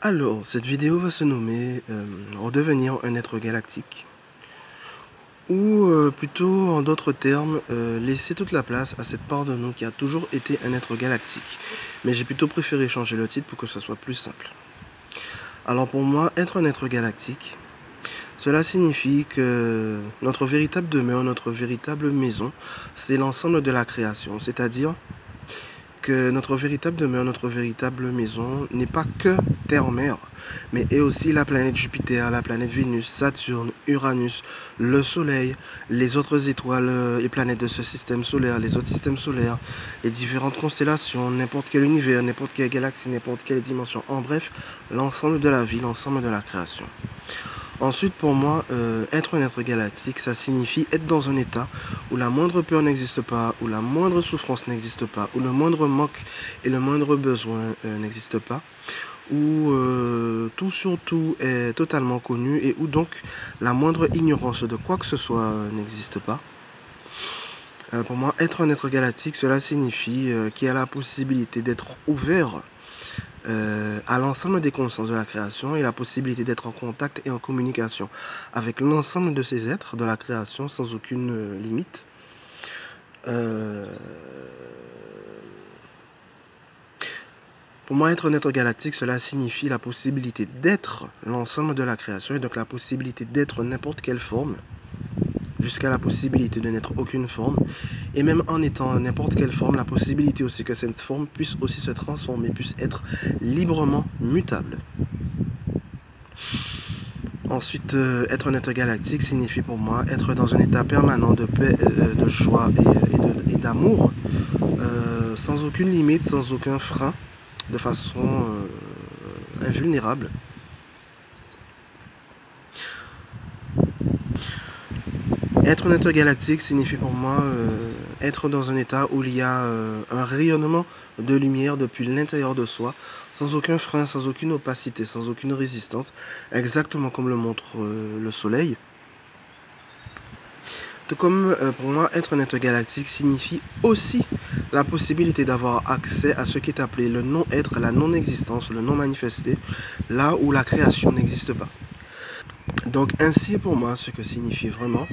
Alors, cette vidéo va se nommer Redevenir un être galactique. Ou plutôt, en d'autres termes, laisser toute la place à cette part de nous qui a toujours été un être galactique. Mais j'ai plutôt préféré changer le titre pour que ce soit plus simple. Alors pour moi, être un être galactique, cela signifie que notre véritable demeure, notre véritable maison, c'est l'ensemble de la création. C'est-à-dire que notre véritable demeure, notre véritable maison n'est pas que Terre-Mer, mais est aussi la planète Jupiter, la planète Vénus, Saturne, Uranus, le Soleil, les autres étoiles et planètes de ce système solaire, les autres systèmes solaires, les différentes constellations, n'importe quel univers, n'importe quelle galaxie, n'importe quelle dimension. En bref, l'ensemble de la vie, l'ensemble de la création. Ensuite, pour moi, être un être galactique, ça signifie être dans un état où la moindre peur n'existe pas, où la moindre souffrance n'existe pas, où le moindre manque et le moindre besoin n'existe pas, où tout surtout est totalement connu et où donc la moindre ignorance de quoi que ce soit n'existe pas. Pour moi, être un être galactique, cela signifie qu'il y a la possibilité d'être ouvert à l'ensemble des consciences de la création et la possibilité d'être en contact et en communication avec l'ensemble de ces êtres de la création sans aucune limite. Pour moi, être un être galactique, cela signifie la possibilité d'être l'ensemble de la création et donc la possibilité d'être n'importe quelle forme jusqu'à la possibilité de n'être aucune forme, et même en étant n'importe quelle forme, la possibilité aussi que cette forme puisse aussi se transformer, puisse être librement mutable. Ensuite, être un être galactique signifie pour moi être dans un état permanent de paix, de joie et d'amour, sans aucune limite, sans aucun frein, de façon invulnérable. Être un être galactique signifie pour moi être dans un état où il y a un rayonnement de lumière depuis l'intérieur de soi, sans aucun frein, sans aucune opacité, sans aucune résistance, exactement comme le montre le soleil. Tout comme pour moi, être un être galactique signifie aussi la possibilité d'avoir accès à ce qui est appelé le non-être, la non-existence, le non-manifesté, là où la création n'existe pas. Donc ainsi pour moi ce que signifie vraiment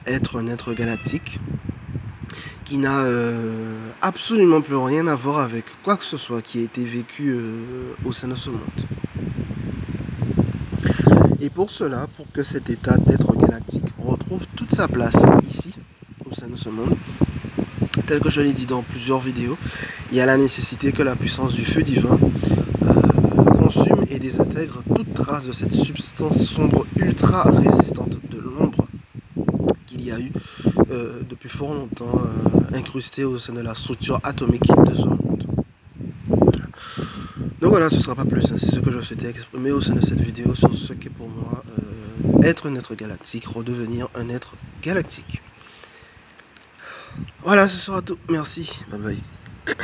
être un être galactique qui n'a absolument plus rien à voir avec quoi que ce soit qui a été vécu au sein de ce monde. Et pour cela, pour que cet état d'être galactique retrouve toute sa place ici, au sein de ce monde, tel que je l'ai dit dans plusieurs vidéos, il y a la nécessité que la puissance du feu divin consume et désintègre toute trace de cette substance sombre ultra résistante de l'ombre qu'il y a eu depuis fort longtemps incrustée au sein de la structure atomique de ce monde. Donc voilà, ce ne sera pas plus, hein, c'est ce que je souhaitais exprimer au sein de cette vidéo sur ce qu'est pour moi être un être galactique, redevenir un être galactique. Voilà, ce sera tout. Merci. Bye bye.